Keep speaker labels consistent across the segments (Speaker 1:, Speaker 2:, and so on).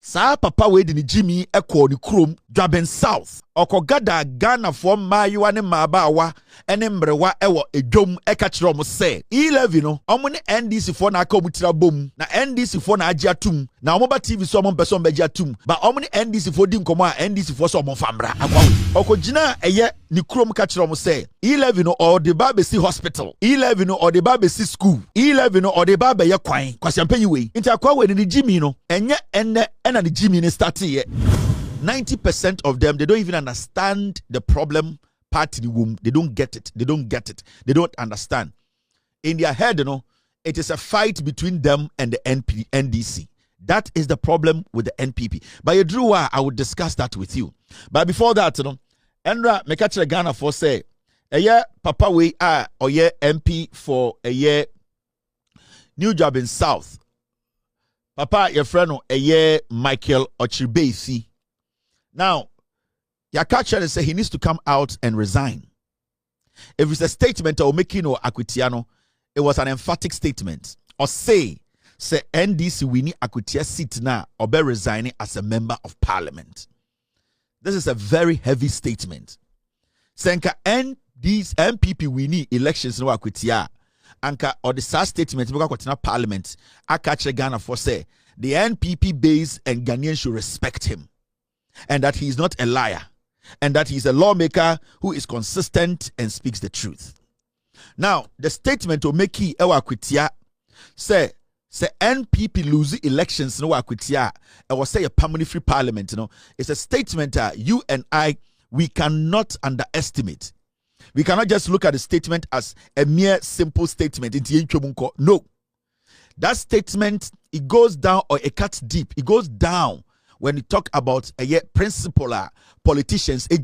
Speaker 1: Sa papa we di ni Jimmy ekọ ni krom Dwaben South. Okogada Ghana for mayiwa ne mabawa ene mrewa ewo edwom eka kire omo se 11 no omo ne NDC for na aka omutira bom na NDC for na agi atum na omo ba TV so omo beso mbaji atum ba omo ne NDC for di nkomo a NDC for so omo famra agwawe okogina eye ni krom ka kire omo se 11 no or the babesi hospital 11 no or the babesi school 11 no or the babe ye kwan kwasiampanyi we nti akwawe ni Jimmy no enye enne ena ni Jimmy ni start ye 90% of them, they don't even understand the problem part in the womb. They don't get it. They don't get it. They don't understand. In their head, it is a fight between them and the NDC. That is the problem with the NPP. But Yedruwa, I will discuss that with you. But before that, Endra Mekachre Ghana for say, a year Papa we are or year MP for a year new job in South. Papa, your friend, a year Michael Ochibesi. Now, Yakacha say he needs to come out and resign. If it's a statement or making or Aquitiano, it was an emphatic statement. Or say NDC we need Akutia seat now or be resigning as a member of parliament. This is a very heavy statement. Senka NDC MPP we need elections no Akutia. Anka or the sad statement because parliament. Akacha Ghana for say the NPP base and Ghanaians should respect him. And that he is not a liar, and that he is a lawmaker who is consistent and speaks the truth. Now, the statement to make ewa kwitia say NPP lose elections no kwitia I was say a permanent free parliament. It's a statement you and I we cannot underestimate. We cannot just look at the statement as a mere simple statement. No, that statement it goes down or it cuts deep. It goes down. When you talk about a principal politicians, we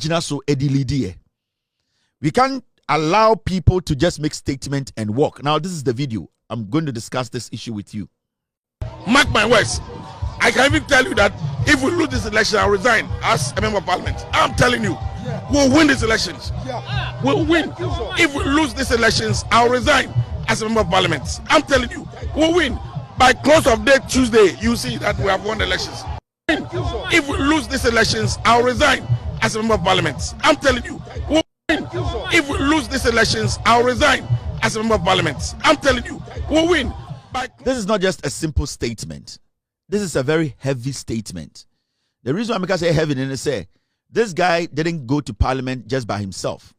Speaker 1: can't allow people to just make statement and walk. Now, this is the video. I'm going to discuss this issue with you.
Speaker 2: Mark my words. I can even tell you that if we lose this election, I'll resign as a member of parliament. I'm telling you, we'll win these elections. We'll win. If we lose these elections, I'll resign as a member of parliament. I'm telling you, we'll win. By close of day Tuesday, you see that we have won the elections. If we lose these elections, I'll resign as a member of parliament. I'm telling you, we'll win. If we lose these elections, I'll resign as a member of parliament. I'm telling you, we'll win.
Speaker 1: This is not just a simple statement. This is a very heavy statement. The reason why I say heavy is say this guy didn't go to parliament just by himself.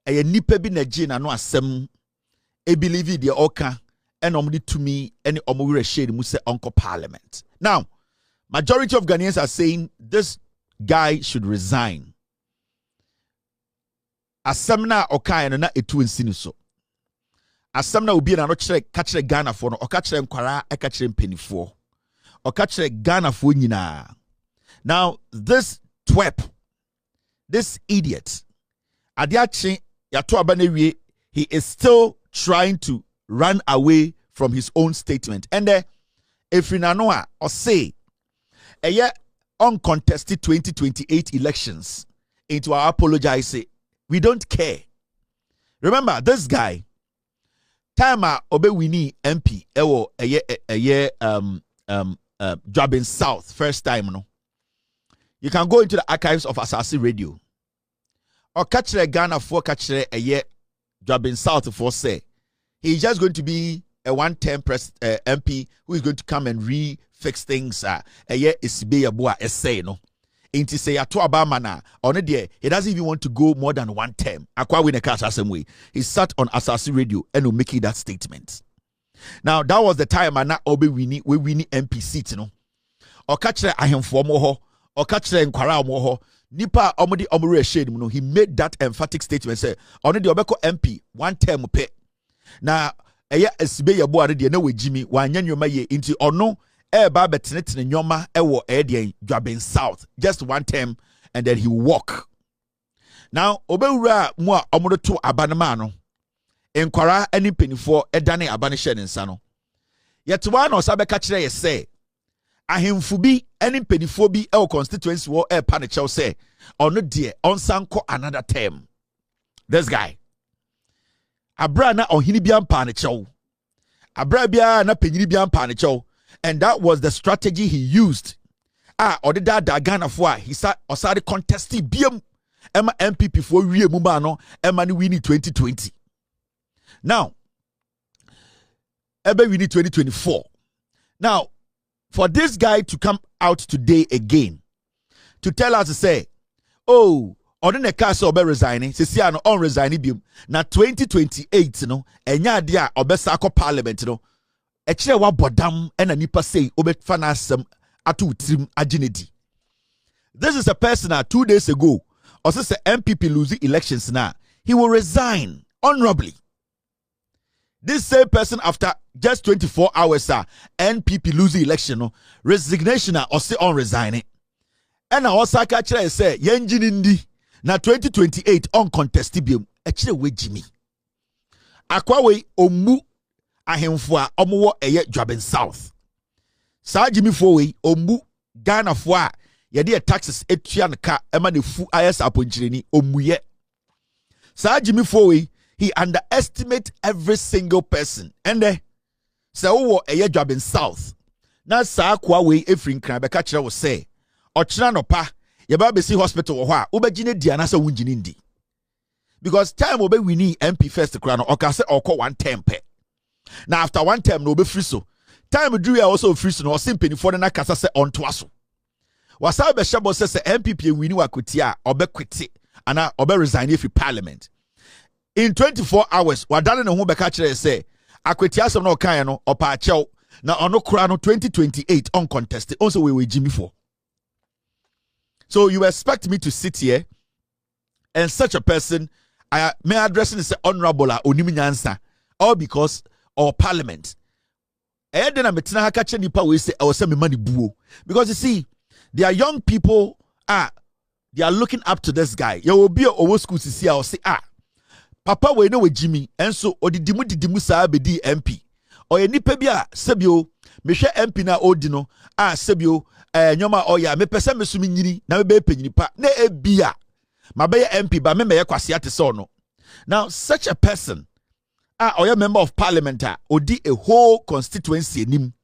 Speaker 1: A nipa bi na gina no asem e believe the oka and omdi to me any omuri shade mu say uncle parliament. Now, majority of Ghanaians are saying this guy should resign. Asamna okai na etu nsini so. Asamna obi na no kire Ghana for no okakire nkwara ekakire mpenifo. Okakire Ghana for nyina. Now this twerp, this idiot, adiachi yato abanewie, he is still trying to run away from his own statement. And if we know or say a year uncontested 2028 elections into our apologize, we don't care. Remember this guy, Tama Obewini MP, a year job in South, first time, no. You can go into the archives of Asasi Radio. Or catch Ghana for catch a year job in South for say. He's just going to be a one-term MP who is going to come and fix things. A year is be a boa essay, no. Inti say a to Abamana on a day, he doesn't even want to go more than one term. Akwa win a cash same way. He sat on Asasi Radio and will make that statement. Now that was the time and now we winning MP seat, no. Or catch I him for more or catch nkwara more nipa omudi omure shade, no. He made that emphatic statement say on the Obeko MP one term pay. Now eye esibe yabo ade de na we Jimmy wanya nyoma ye inti ono e ba betenetene nyoma ewo de Dwaben South just one term and then he walk. Now obewura mu a omodo to abanema no enkwara ani penifo edane abane hye ne nsa no yetwa na osabeka kire ye say ahemfu bi ani penifo bi e constituency wo e pa ne chew say ono de onsanko another term. This guy abra na ohini bia mpa ne chew, abra bia na penyini bia mpa ne chew, and that was the strategy he used or the dada Ghana for he sa osari contesting BM Emma MPP for we mumano Emma ni winning 2020. Now Ebe winning 2024. Now for this guy to come out today again to tell us to say, oh, on the case obe resigning, se no on resigning biom na 2028 no enya dia obe sako parliament no e kire wa bodam e na nipa say obe fa na asem atu trim aginedi. This is a person 2 days ago also say MPP losing elections now he will resign honorably. This same person after just 24 hours NPP losing election no resignation or say on resigning. And also catch say yenjini ndi na 2028 uncontested biom echire we Jimmy akwa we omu ahemfo a omo eye Dwaben South sa Jimmy fo we omu Ghana fo a ye de taxes etua nka ema ne fu ayes aponchireni omuye sa Jimmy fo we he underestimate every single person and say wo eye Dwaben South na sa akwa we efrin kran be ka kire wo say ochira no pa yeba be see hospital wo ho a obegine di anasa wungine ndi because time obe wini MP first kra no oka say okọ 1 term pe na after 1 term no obe free so time drew ya also free so no simpeni for na kasa say onto aso wasa be shebo say MPP wini wakoti a obe kwete ana obe resign if parliament in 24 hours wadane ne ho be ka kire say akweti asem na okan no opa achew na ono kra no 2028 uncontested also we Jimmy for. So you expect me to sit here and such a person I may address this honorable onimi all because or parliament. Because you see, there are young people they are looking up to this guy. You will be a old school to see or say Papa we know with Jimmy and so or the dimu sa be di MP or any pebia sebio me MP na odino sebio nyoma oya me pese me sumi nyini na me be penyini pa na ebia mabe MP ba me me kwase ate so no. Now such a person oya member of parliament odi a whole constituency nim,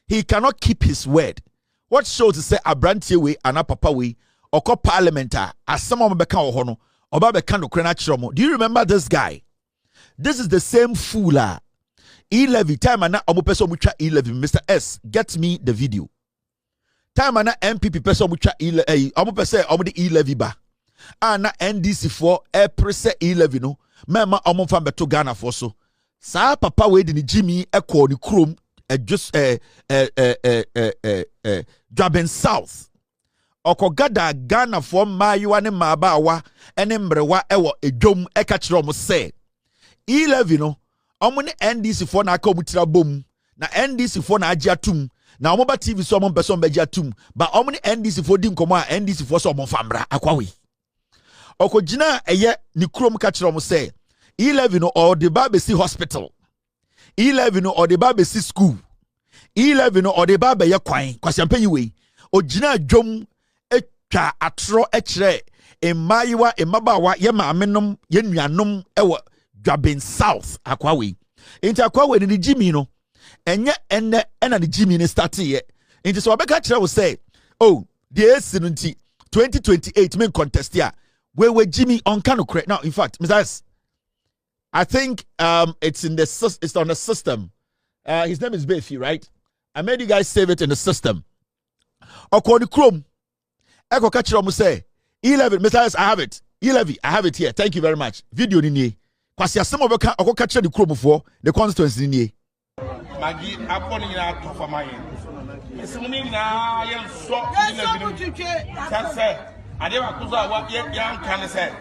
Speaker 1: he cannot keep his word. What shows to say abrantie we ana papa we oko parliament as someone be kan ho no oba be kan no krena chiromo. Do you remember this guy? This is the same fool E-levy time ana omo pese omo twa E-levy. Mr. S, get me the video. Time ana MPP pese omo twa E-levy omo pese omo de E-levy ba ana NDC for prese E-levy no mema omo fa beto Ghana for so sa papa we di ni Jimmy ekọ ni krom just Dwaben South okogada Ghana for mayiwa ne mabawa ene mrewa ewo edwom eka kire omo say E-levy no omo ne NDC for na aka omo tira bom na NDC for na agi atum na omo ba TV so omo person ba agi atum ba omo ne NDC for di nkomo a NDC for so omo famra akwawe okogina eye ni krom ka kire omo say E-levy no or the Babesi hospital E-levy no or the Babesi school E-levy no or the Babe ye kwan kwasiampanyi we ogina dwom etwa atro ekire emayiwa emabawa ye maamenom ye nuanom ewo Dwaben South akwawe enti akwawe ni Jimmy no enye enne ena ni Jimmy ni start ye enti so obeka kire wo say oh the AC no nti 2028 men contest here we Jimmy on kano correct now in fact Mr. I think it's on the system. His name is Befi, right? I made you guys save it in the system. Okoni Chrome. Eko kachiro mu say E-levy, Mr. I have it. E-levy, I have it here. Thank you very much. Video ni nie. Kwasi asem obeka oko kachiro the Chrome for the constituency ni nie.
Speaker 2: Magi akoni na to for my. Esumuni na yen so E-levy. Say ade wa kuzo wa yan kan say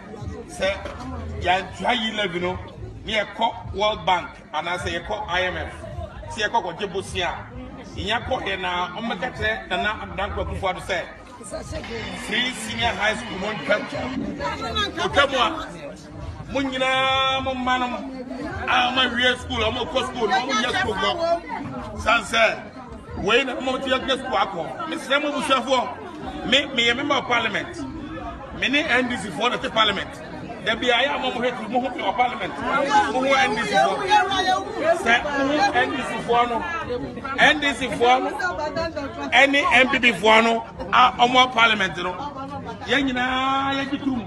Speaker 2: yan try E-levy no. Me World Bank and I say IMF. See a cock or Jibusia. In your court now, Omacate, and now I'm done before to say. Free senior high school, one culture. Come on. Munina, Manum, my real school, I'm a school, I'm school. Sunset. Wait a moment, you're just Quaco. Miss Samuel Bushafo, make me a member of parliament. Many NDC for the parliament. There be I am over here to move to parliament. Who NDC for any MPP for more parliament. Yanina Yakitum.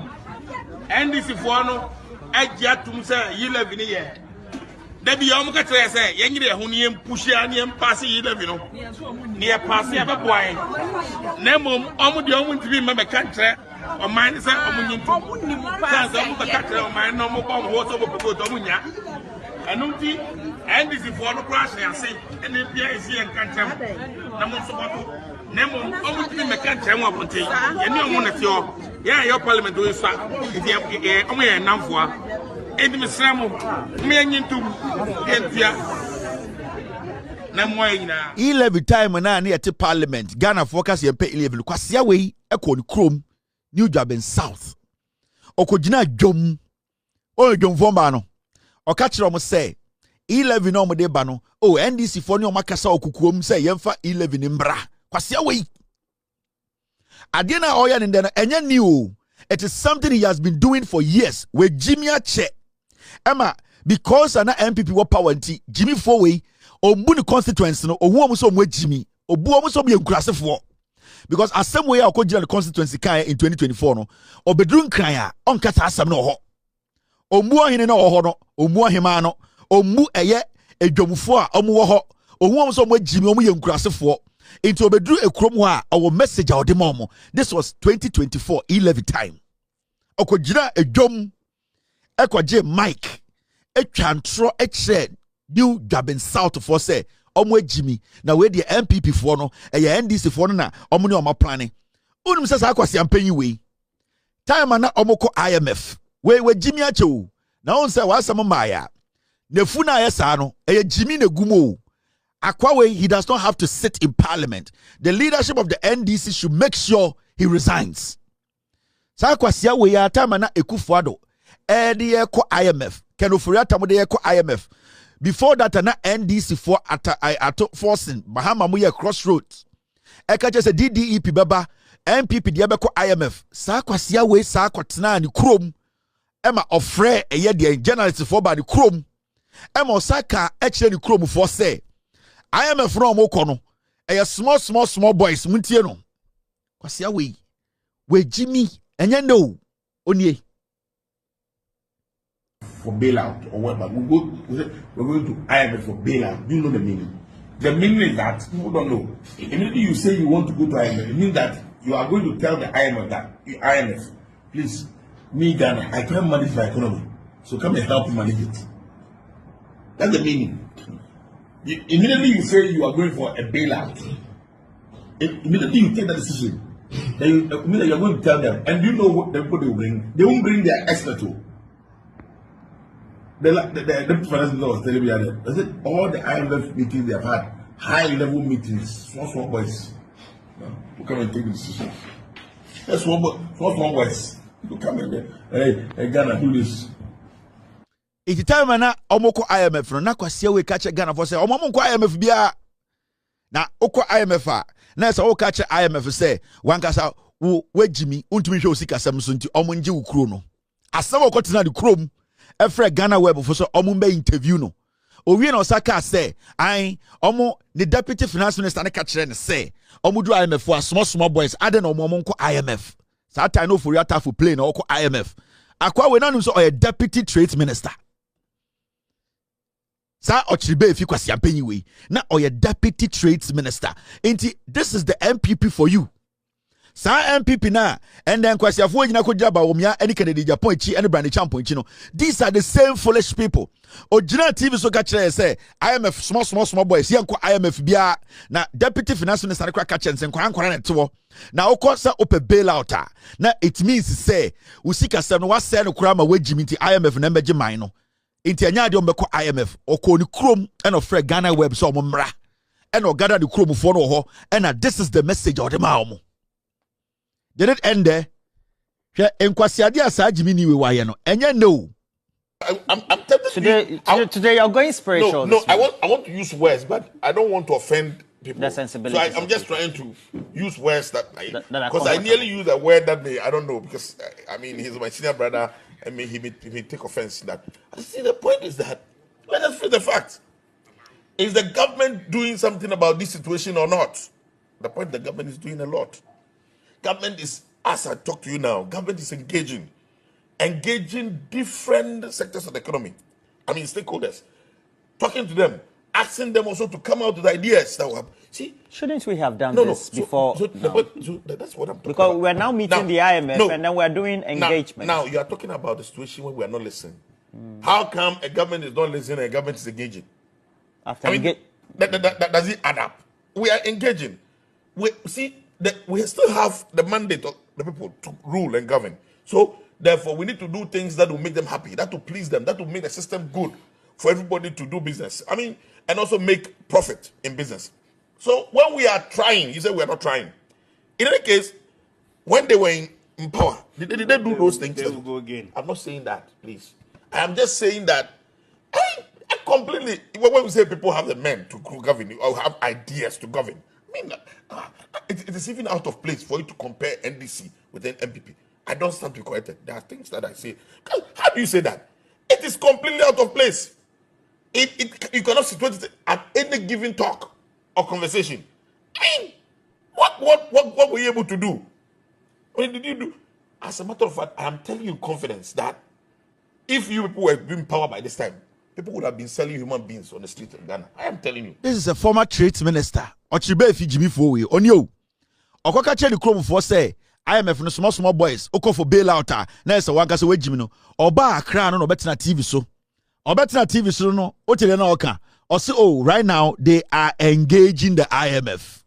Speaker 2: NDC for Ajatum say, you live in here. There be Yamaka say, Yangi, Hunium, Pushianium, Passy, near Passy, a boy. Nemo, Omudium to be my country. O mine say omunyin tu sanza mu bekatre o mine no mo bom ho so bobo domunya anunti ndc for no crash ya say ene bia esi en kantem na mo so bobo nemo omu ti me kantem wa bonte ye ne omu na ti o ya your parliament we sa e omu ye namfoa edi misramo me anyin tu entia na mo yina
Speaker 1: 11 time na na yete parliament Ghana focus ye pay 11 kwasia we e ko ni krom New Jabin South. Okojina jom. O jom vomba no. Okachiro mo say 11 no mo de ba no. Oh NDC for ni o makasa okukuom say yemfa 11 mbra. Kwasia we. Ade na oya ne no enya new. It is something he has been doing for years. We Jimmy Ache. Emma because ana MPP wo power nti Jimmy Fowe ombu ni constituency no ohu omuso mo Jimmy. Obu omuso mo yenkurasefo. Because as some way I could the constituency kaya in 2024 no obedrun kraya on kata asam no ho ombu hene no ho no ombu hema no ombu eye edwomfo a omu ho ohu so mo jimi omu yenkurasefo into obedru ekrom ho a our message a odemom. This was 2024 11 time okojira edwom ekoje Mike etwantro ekye New Jabin South for say Omwe Jimmy na we the MPP for no NDC for no na omo ne omo planning unum se sa akwase ampanyi we time na omo ko IMF we Jimmy achew na on say wasam maaya na fu na yesa no Jimmy na gumo akwa we he does not have to sit in parliament. The leadership of the NDC should make sure he resigns. Sa akwase we ya time na Ekufuado de ko IMF kenofori atamo de ko IMF. Before that, na NDC for at forcing Bahama muye crossroads. Eka just a DDEP baba MPP diabeko IMF. Sa kwasia we sa kwatena ni krom. Emma ofre eye de journalist for ba ni krom. Emma osaka eche ni krom for say IMF no mo kono. Eye small boys muntie no. Kwasia we Jimmy enye no onie.
Speaker 2: For bailout or whatever. We're going to IMF for bailout. Do you know the meaning? The meaning is that people don't know. Immediately you say you want to go to IMF, it means that you are going to tell the IMF that IMF, please, me Ghana, I can't manage my economy. So come and help me manage it. That's the meaning. Immediately you say you are going for a bailout. Immediately you take that decision. Then you are going to tell them. And you know what they will bring? They won't bring their expert to. The deputy finance minister was telling me that I said all the IMF meetings they have had, high level meetings, small boys. Who come and take the decision? That's small boys. You come in there, hey, Ghana, do this.
Speaker 1: It's time na omoko IMF no na kwasia we catch Ghana for say omomko IMF bia na oko IMF a na say o catch IMF say wankasa we Jimmy untumi hwe osikasam so nti omonje wo kuro no asam okotena de krom efre Ghana web for so omumbe interview no owie na osaka say ai omo the deputy finance minister na catch ne say omudu IMF for small boys ade na omonko IMF sa time no for yata for play na oko IMF akwa we nanum so o deputy trade minister sa ochiribe efi kwasi ampanyi we na o deputy trade minister enti this is the MPP for you. Sa MPP na and then kwasiafo nyina kodira ba womia any Kennedy Japan chi any brand champion chi no. These are the same foolish people. Original TV so ka kire say IMF small boys yanko IMF bia na deputy finance minister kwa ka kire nkwa nkwa na tewo. Na okosa ope bailout na it means say usika sem no wase no kura ma wagimi nti IMF na meje man no. Nti anya de ombeko IMF okoni krom and of Ghana web so omra. And o gather the krom for no ho and this is the message of the maomo. Did it end there? Enkwasiade asajimi ni we waye no. Enye no.
Speaker 2: I'm tempted
Speaker 3: today you're going spiritual.
Speaker 2: No, I want to use words, but I don't want to offend people.
Speaker 3: The sensibility.
Speaker 2: So I'm just trying to use words that because I nearly use a word that I don't know because I mean he's my senior brother and he may take offense in that. I see the point is that let us face the fact. Is the government doing something about this situation or not? The point, the government is doing a lot. Government is, as I talk to you now, government is engaging different sectors of the economy. I mean, stakeholders, talking to them, asking them also to come out with ideas that will happen. See,
Speaker 3: shouldn't we have done this before?
Speaker 2: That's what I'm talking about.
Speaker 3: Because we're now meeting the IMF and then we're doing engagement.
Speaker 2: Now you are talking about the situation where we are not listening. How come a government is not listening and a government is engaging? Does it add up? We are engaging. We still have the mandate of the people to rule and govern. So therefore, we need to do things that will make them happy, that will please them, that will make the system good for everybody to do business. I mean, and also make profit in business. So when we are trying, you say we are not trying. In any case, when they were in power, did they do those things?
Speaker 4: They will go again.
Speaker 2: I'm not saying that, please. I am just saying that I completely, when we say people have the men to govern or have ideas to govern, I mean, it is even out of place for you to compare NDC with an MPP. I don't stand to be corrected. There are things that I say. How do you say that? It is completely out of place. You cannot situate it at any given talk or conversation. I mean, what were you able to do? What did you do? As a matter of fact, I am telling you in confidence that if you people were being power by this time, people would have been selling human beings on the streets of Ghana. I am telling you.
Speaker 1: This is a former trade minister. Ochibe fi Jimmy Fowe. Onyo. Okoka che the chrome for say IMF no small boys. Oko for bailout. Na ese wanka se we Jimmy no. Oba Accra no betina TV so. Obetina TV so no. Otele na oka. Ose right now they are engaging the IMF.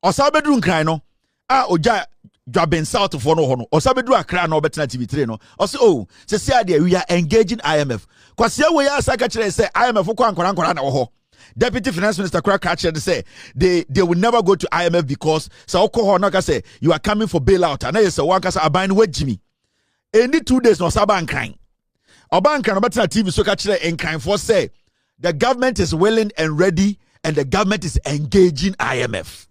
Speaker 1: Osa bedru nkran no. Oja Dwaben South for no hono. Osabedu Accra no betina TV3 no. Ose say we are engaging IMF. Kwasia we ya saka kire say IMF ko ankora na wo ho. Deputy Finance Minister Kura Kratcher say they will never go to IMF because so ho no ka say you are coming for bailout. And say one ka say aban we Jimmy. Any 2 days no saba nkran. Oba nkran no betina TV so ka kire nkran for say the government is willing and ready and the government is engaging IMF.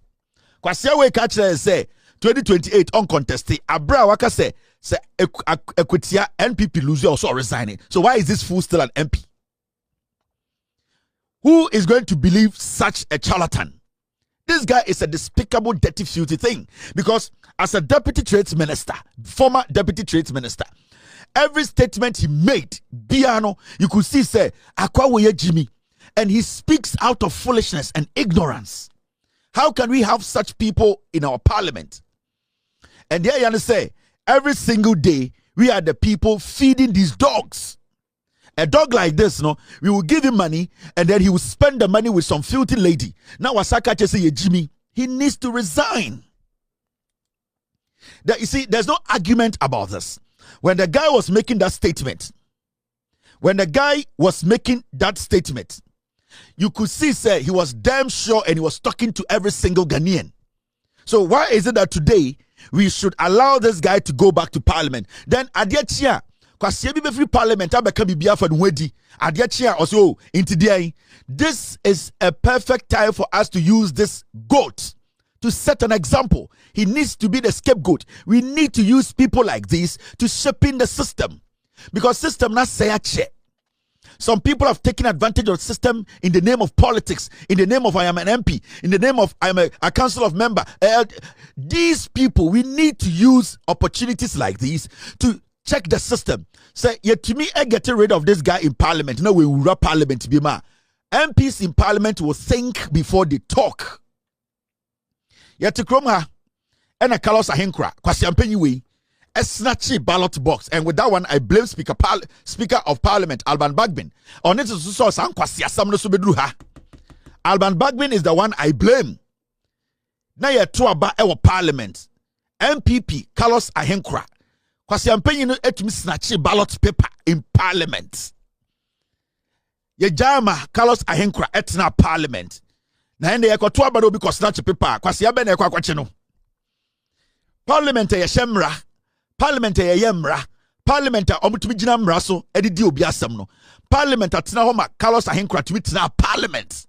Speaker 1: Kwasia we ka kire say 2028 uncontested. Abra waka say Equatia NPP lose also resigning. So why is this fool still an MP? Who is going to believe such a charlatan? This guy is a despicable, dirty, filthy thing. Because as a deputy trades minister, former deputy trades minister, every statement he made, Biano, you could see say Akwawoye Jimmy, and he speaks out of foolishness and ignorance. How can we have such people in our parliament? And there you say, every single day, we are the people feeding these dogs. A dog like this, no, we will give him money, and then he will spend the money with some filthy lady. Now, Wasaka say, Jimmy, he needs to resign. You see, there's no argument about this. When the guy was making that statement, you could see, say, he was damn sure and he was talking to every single Ghanaian. So why is it that today we should allow this guy to go back to parliament? Then Adiachia, because free parliament, also into the this is a perfect time for us to use this goat to set an example. He needs to be the scapegoat. We need to use people like this to shape in the system. Because system not say a check. Some people have taken advantage of the system in the name of politics, in the name of I am an MP, in the name of I am a council of member. These people, we need to use opportunities like these to check the system. Say, yet to me, I get rid of this guy in parliament. No, we will run parliament. MPs in parliament will think before they talk. Yet to Kromha, and a Carlos Ahenkra, Kwasiampenyi, a snatchy ballot box, and with that one, I blame Speaker of Parliament Alban Bagbin. On it is so Alban Bagbin is the one I blame. Now you're two about our Parliament, MPP Carlos Ahenkra, Kwasiampenyi no etumi snatchy ballot paper in Parliament. Ye jama Carlos Ahenkra etna Parliament. Na ende ye kwato abado bi snatchy paper. Kwasiabe na kwakwache no. Parliament ye shemra. Parliament ye yemra. Parliament omutumi gina mra so edidi obi asem no. Parliament atena ho ma Carlos Ahenkra tumi tena Parliament.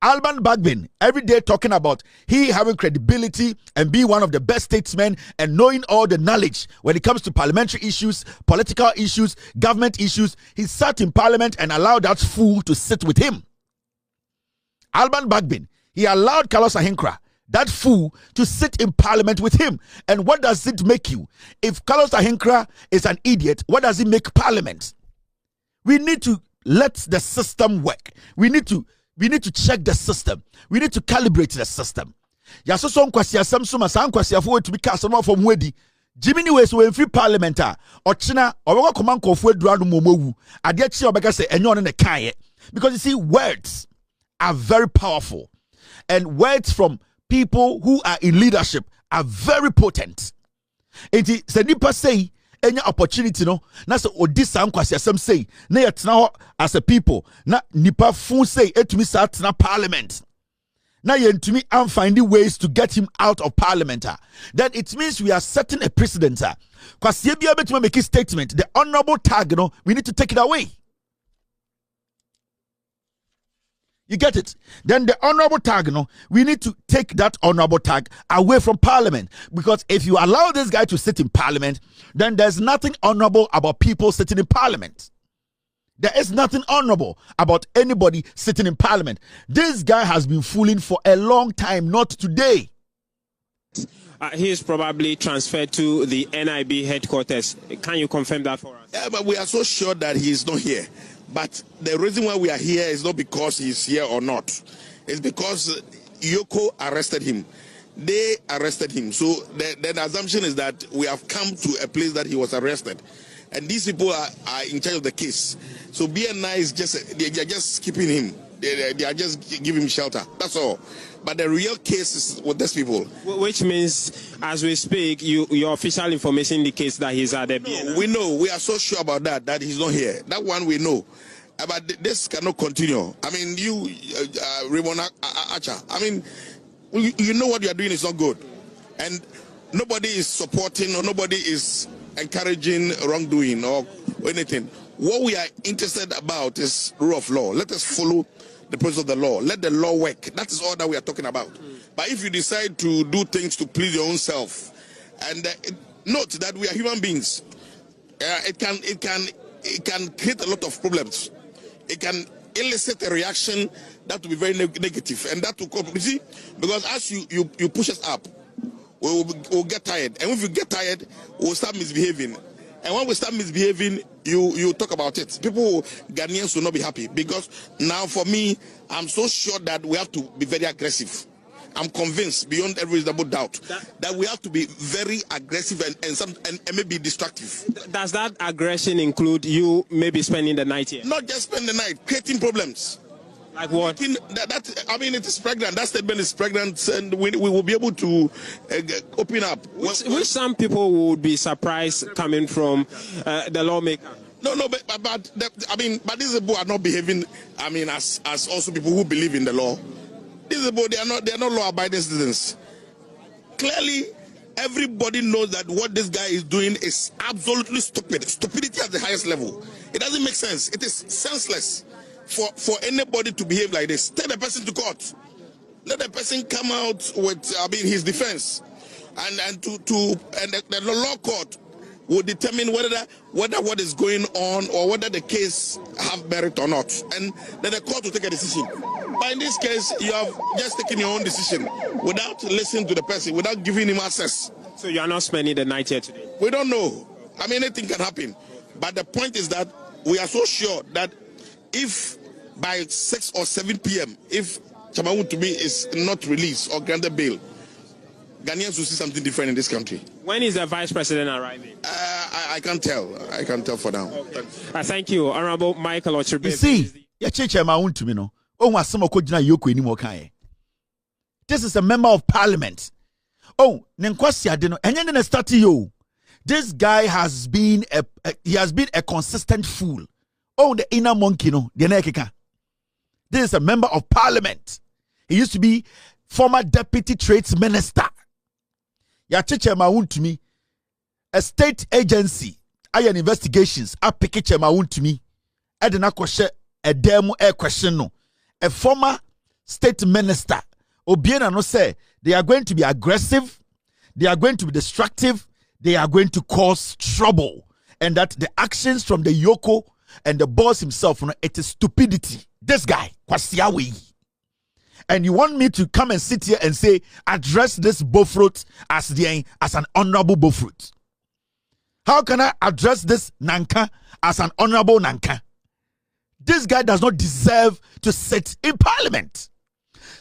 Speaker 1: Alban Bagbin, every day talking about he having credibility and being one of the best statesmen and knowing all the knowledge when it comes to parliamentary issues, political issues, government issues. He sat in parliament and allowed that fool to sit with him. Alban Bagbin, he allowed Carlos Ahinkra, that fool, to sit in parliament with him. And what does it make you? If Carlos Ahinkra is an idiot, what does it make parliament? We need to let the system work. We need to check the system. We need to calibrate the system. Yaso so nkwasi asem so masa nkwasi afo to be cast no from wedi. Jimmy we so free parliamentar ochina obekwa command kofu adurado momowu. Ade chi obeka say enyo ne kan ye. Because you see, words are very powerful, and words from people who are in leadership are very potent. Enti se nipa say any opportunity no na se odi sam kwasi asem say na yetna ho as a people na nipa fun say etumi sa tena parliament na yentumi am finding ways to get him out of parliament, then it means we are setting a precedent. Kwasi bia betuma make a statement, the honorable tag, no, we need to take it away. You get it? Then the honorable tag, no, we need to take that honorable tag away from parliament. Because if you allow this guy to sit in parliament, then there's nothing honorable about people sitting in parliament. There is nothing honorable about anybody sitting in parliament. This guy has been fooling for a long time, not today.
Speaker 4: He is probably transferred to the NIB headquarters. Can you confirm that for us?
Speaker 2: Yeah, but we are so sure that he is not here. But the reason why we are here is not because he's here or not. It's because Yoko arrested him. They arrested him. So the assumption is that we have come to a place that he was arrested. And these people are in charge of the case. So BNI is just, they are just keeping him. They are just giving him shelter. That's all. But the real case is with these people.
Speaker 4: Which means, as we speak, your official information indicates that he's at the BNI.
Speaker 2: No, we know. We are so sure about that he's not here. That one we know. But this cannot continue. I mean, you, Raymond Acha, I mean, you know what you are doing is not good. And nobody is supporting or nobody is encouraging wrongdoing or anything. What we are interested about is rule of law. Let us follow the process of the law. Let the law work. That is all that we are talking about. But if you decide to do things to please your own self, and note that we are human beings, it can create a lot of problems. It can elicit a reaction that will be very negative, and that will come. You see, because as you push us up, we'll get tired, and if you get tired, we'll start misbehaving. And when we start misbehaving, you talk about it. Ghanaians will not be happy, because now for me, I'm so sure that we have to be very aggressive. I'm convinced beyond every reasonable doubt that we have to be very aggressive and maybe destructive.
Speaker 4: Does that aggression include you maybe spending the night here?
Speaker 2: Not just spend the night, creating problems.
Speaker 4: Like what?
Speaker 2: I mean, it is pregnant. That statement is pregnant, and we will be able to open up.
Speaker 4: Which some people would be surprised coming from the lawmaker.
Speaker 2: No, but these people are not behaving. I mean, as also people who believe in the law. These people, they are not law-abiding citizens. Clearly, everybody knows that what this guy is doing is absolutely stupid. Stupidity at the highest level. It doesn't make sense. It is senseless for anybody to behave like this. Take the person to court. Let the person come out with his defense, and the law court will determine whether what is going on or whether the case have merit or not, and then the court will take a decision. But in this case, you have just taken your own decision without listening to the person, without giving him access.
Speaker 4: So you are not spending the night here today?
Speaker 2: We don't know. I mean, anything can happen. But the point is that we are so sure that if by 6 or 7 p.m., if Chamawun to me is not released or granted bail, Ghanaians will see something different in this country.
Speaker 4: When is the vice president arriving?
Speaker 2: I can't tell. I can't tell for now.
Speaker 4: Okay. Thank you, Honorable Michael Ocherbe.
Speaker 1: You see, Chamawun to me no. This is a member of parliament. Oh, this guy has been a consistent fool. Oh, the inner monkey no. This is a member of parliament. He used to be former deputy trades minister. To me, a state agency, iron investigations, a picture to me. I did not question a demo air question no. A former state minister, Obiena no say they are going to be aggressive, they are going to be destructive, they are going to cause trouble, and that the actions from the Yoko and the boss himself, it is stupidity. This guy, Kwasiawe. And you want me to come and sit here and say, address this Bofrot as an honorable Bofrot? How can I address this Nanka as an honorable Nanka? This guy does not deserve to sit in parliament.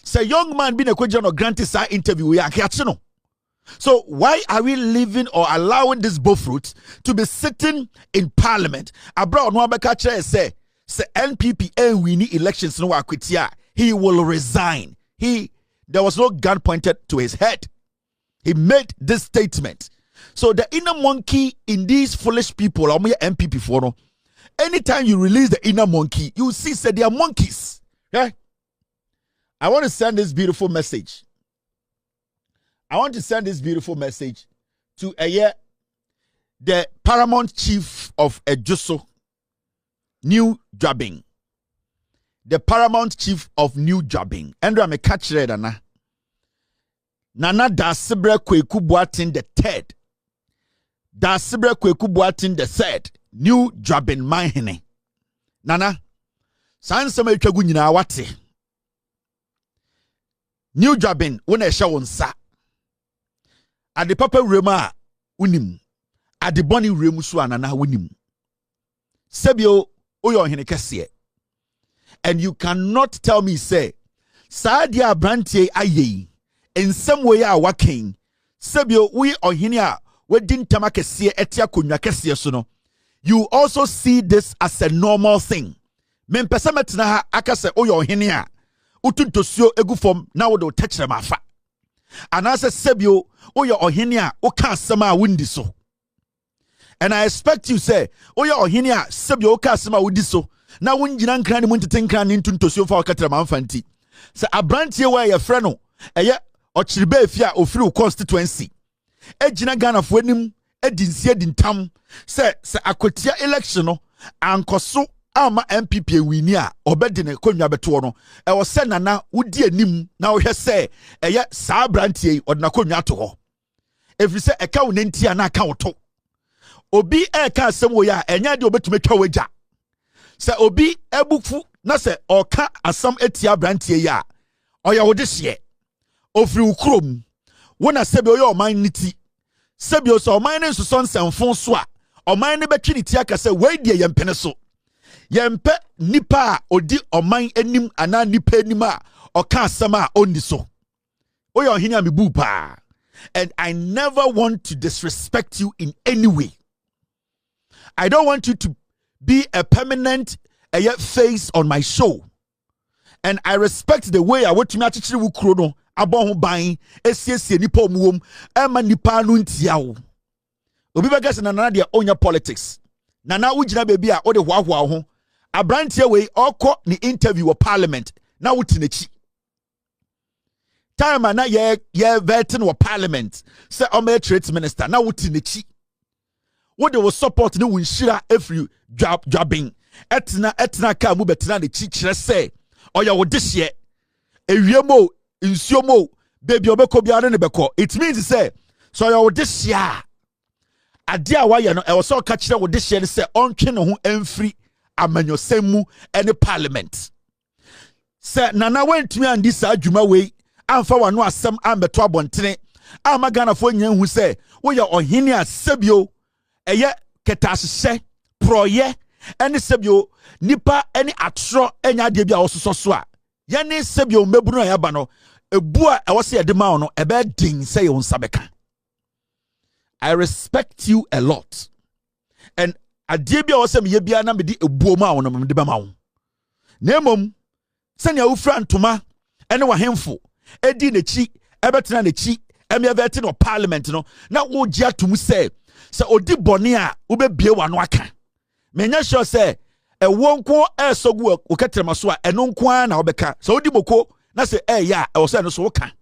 Speaker 1: Say, young man being a question or granted sir interview, we are catching. So why are we leaving or allowing this Bofrot to be sitting in parliament? Abroad, no say NPP and we need elections no akwitia. He will resign. There was no gun pointed to his head. He made this statement. So the inner monkey in these foolish people, or mere MPP for anytime you release the inner monkey, you see say they are monkeys. Yeah. I want to send this beautiful message. I want to send this beautiful message to the paramount chief of Ejuso, New Jobbing. The paramount chief of New Jobbing. Andrew, I'm a catch reader na. Nana Dasibre Kweku Boatin the third. Dasibre Kweku Boatin the third. New Jobbing Mahine. Nana. Sansama Chagu Nina Wati. New Jobbing when I show on sa. At the Papa Rema unim. At the Bonnie Remusua Nana unim. Sebio Oyo Henekasiye. And you cannot tell me, say, Sadia Brantie aye, in some way are working. Sebio, we or hinia, we didn't tamakesi etia kunya kesi suno. You also see this as a normal thing. Men pesametna akase oyo hinia, utuntosio egu form now do touch them afa. And as a sebio, oyo hinia, oka sama windi so. And I expect you say, oyo hinia, sebio oka sama windi so. Na wunjina nkrani muntitenkran into ntosio fa wakatra manfanti. Se abrantie wa ye freno eye ochiribe afia ofiri constituency. Ejina Ghana fo anim edinsie dintam se akotia election no ankoso ama MPP wini a obedi ne konwa beto no e wo se nana wudi anim na wo hwe se eye sa abrantie odna konwa to ho. Every se eka wo nenti na aka wo to. Obi eka asem wo ya enya de obetumetwa waja. Se obi ebufu na se oka asam etia brantie ya oya wo dehye ofri ukrom wona sebe oya oman niti sebe o so oman ne nsuso nsemfo so a oman ne betwi niti aka se wei die yempene so yempe nipa a odi oman anim ana nipa anim a oka asam a onni so oya ohini amebu pa. And I never want to disrespect you in any way. I don't want you to be a permanent face on my show. And I respect the way I want to match you with Chrono, Abon buying, SCS, Nipo Muum, Emma Nipa Nuntiao. Obibagas and another own your politics. Nana Ujina baby, or the Wawa, a brand here way, or caught the interview of parliament. Now what's in the chi? Time and na ye vetting or parliament. Say, Ome trade minister, now what's in the chi? What they will support the Winshira every jobbing. Etna ka mu betina de chichire say oya wo dehye ewiemo nsuomo baby obeko biare ne beko. It means say so oya wo dehye ade a waye no e wo so ka kire wo dehye ne say ontwe ne ho amfiri amanyosemu ene parliament say nana wentumi andi sa adwuma wei amfa wano asem ambeto abontene amagana fo nyan hu say wo ye ohene a sebio eye ketahye proye any sebio nipa any atro enya de bia ososo so a ye ne sebio mebunu ya ba no ebu a e wo se de ma no e be din say you nsabeka. I respect you a lot, and ade bia wo se me bia na me di ebuo ma wo no me de ba ma wo na emom se ne awufra ntoma ene wa hemfo edi na chi ebetena na chi eme evete no parliament no na wo gia tum se odi bone a wo be bie wa no aka. Menya sure say e wonko e sogu o ketrema so a eno nko na obeka so odi boko na say ya e wo say no so woka.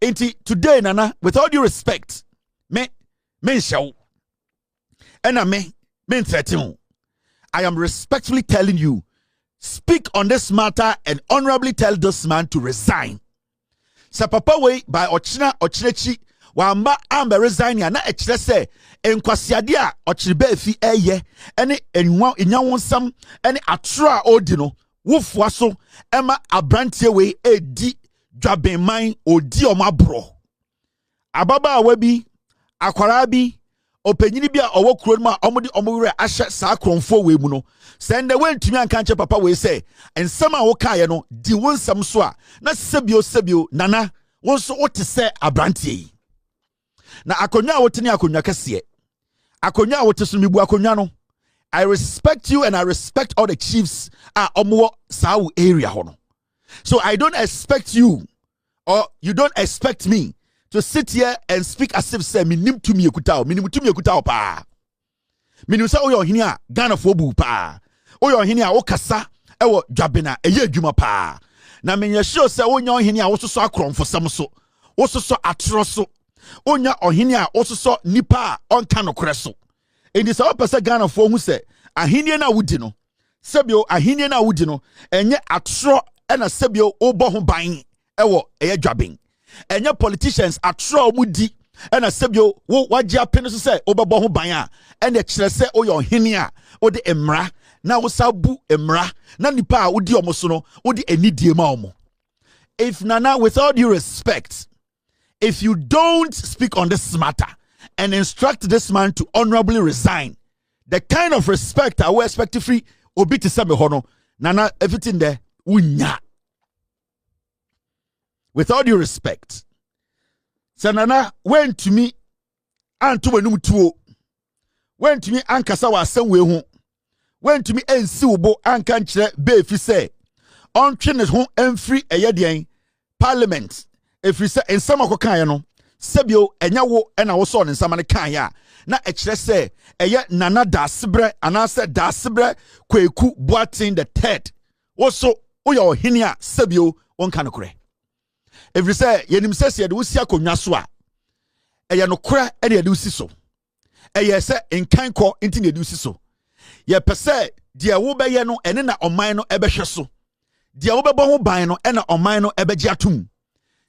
Speaker 1: Enti today nana, with all due respect, me nshaw ena me threaten. I am respectfully telling you speak on this matter and honorably tell this man to resign. Sa papa we by ochina ochirechi wamba amba resign ya na echire se enkwasiade a ochirebe efi eye ene enwa nyawonsam ene atro a odi no wofua so ema abrantie we edi dwabenman odi omabro ababa awabi akwara bi openyini bi a owo kuro ma omodi omowure ahye saa kronfo we mu no sende wentumi anka nche papa we say ensem a wo kaaye no di wonsam so a na sebio nana wonso wote se abrantie yi na akonya a wote ni akonya kase akonya a wote so mebu akonya no I respect you and I respect all the chiefs omo saa area ho no. So I don't expect you or you don't expect me to sit here and speak as if say minim to me ekuta minim to me ekuta pa minim say oyo hini a Ghana fo bu pa oyo hini a okasa ewo dwabena eye adwuma pa na menye sure say onya hini a wososo akronfo sam so wososo atro so onya ohini a wososo nipa onka no kore so enti say opese Ghana fo hu say ahini na wudi no sebio ahini na wudi no enye atro ena sebio obo ho ban ewo eye dwaben enye politicians atro mudi ena sebio wo wagye apene so say obebo ho ban a ena kire se oyo hene a ode emra na wo sabu emra na nipa a odi omoso no ode anidie ma omo. If Nana, with all due respect, if you don't speak on this matter and instruct this man to honorably resign, the kind of respect I will expect free obi to sebe hono Nana everything there unya. With all due respect, Sanana went to me and to enum tuo. Went to me and kasa wa asem we ho. Went to me and si ubo and kan kire be fi say on twene ho emfiri eyedien parliament if we say in some akokan no sebio enya wo na wo so ne nsama ne kan ya na e kire say eye Nana Dasebre anase Dasebre Kweku Boatin the third wo so wo ye ohene a sebio won kan kore. If you say yenim sese ye de wosi akonwa so a eye no kora e de wosi so eye se nkan ko nti ne de wosi so ye pese de wo be ye no ene na oman no ebe hwe so de wo bebo ho ban no ena oman no ebe gi atum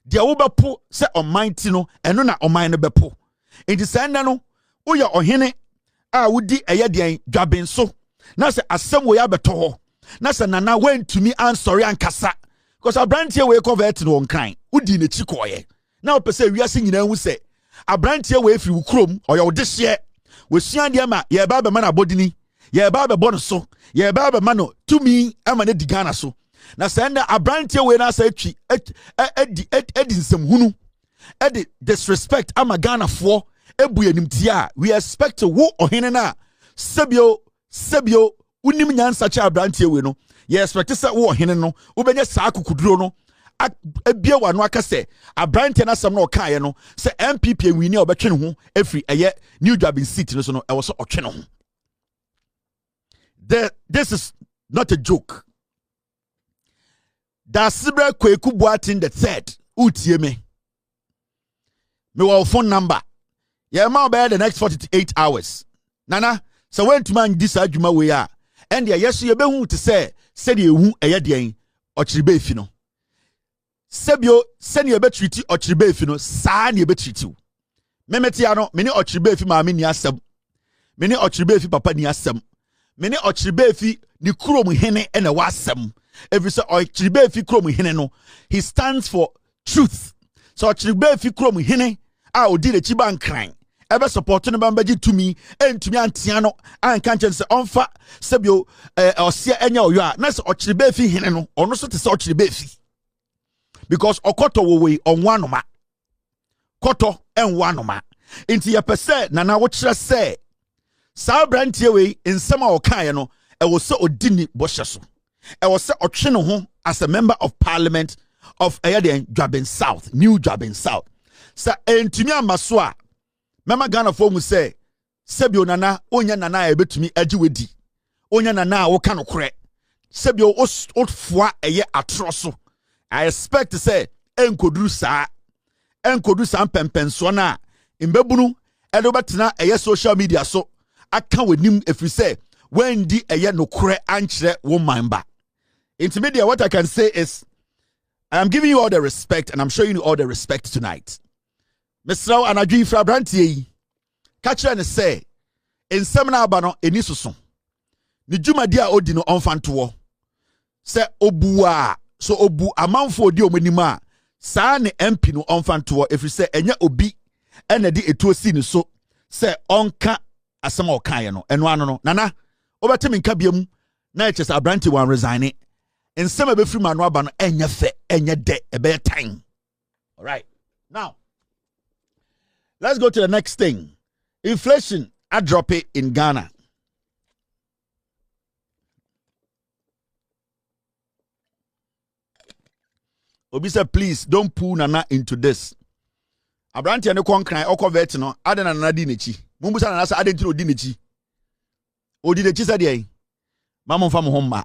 Speaker 1: de wo bepo se oman ti no eno na oman no bepo enti sanda no wo ye ohene a wodi eye den dwaben so na se asem wo ya beto ho na se Nana wentumi ansori ankasa because abrantie we convert no nkran wudi ne chi koye na opese wiase nyina hu se abrantie we firi ukrom oye wo de hye we sua de ma ye ba be ma na bodini ye ba be bo no so ye ba be ma no tumi ama ne digana so na senda abrantie we na sa atwi edi nsem hunu edi disrespect ama Ghana fo ebu enimtia we expect wo ohene na sebio unim nyansa cha abrantie we no ye expect say wo ohene no wo benye saa kukuduro no ebie wano aka se abrantie na sam na okaye no se MPP wini a obetwe ne ho efri eye New Dwabin City no so no e wo so otwe ne ho. This is not a joke. Dasebre Kweku Boatin the third utie me wa phone number ye ma obey the next 48 hours Nana so when to man this adwuma we a and the yes ye behu to say said ehu eye den ochiribe efi no sebio sene ye betreat ochiribe efi no saa ne ye betreat memetia no me ne ochiribe efi ma me ni asem me ne ochiribe efi papa ni asem me ne ochiribe efi ni kurom hene ene wa asem. If you say ochiribe efi kurom hene no he stands for truth. So ochiribe efi kurom hene a odi le chiba nkran ebe support no bambaji tumi entumi antia no anka nchen se onfa sebio osia enya oyo a na se ochiribe efi hene no ono so te se ochiribe efi because okoto wo we onwanoma koto enwanoma inti ye pese Nana wo kire se sa brantie we nsema okaye no e wo se odini bohye so e wo se otwe ne ho as a member of parliament of Ayadian Dwabin South, New Dwabin South. Sa entumi amaso a mema Ghana fo mu say sebio Nana onya Nana ebetumi agiwedi onya Nana wo ka no kore sebio otfoa eye atroso. I expect to say enkoduru saa pempenso na imbebunu edo betena eye social media so aka wenim efri say when di eye no kore ankyere wo manba Intermediate, what I can say is, I am giving you all the respect, and I'm showing you all the respect tonight. Mr. Anadwi Frabranti, catcher and say, in seminar bano enisusun. Ni jumadi a odi no onfanto. Se obua, so obu amanfo odi omanima. Saa ne MP no onfanto. Efri se enya obi ene di etu osi ni so. Se onka asema okan no. Eno ano no. Nana, obetemi nka biam na eche se Abranti wan resign. Nsema be free manu aba no enya fe, enya de, ebe time. All right. Now, let's go to the next thing. Inflation a drop it in Ghana. Obi said, please don't pull Nana into this. Abranti and the concrete oko vet no adena Nana di nechi. Mumbusa Nana sa adenti no di nechi. Odi nechi sa di ai. Mama mfa mo homma.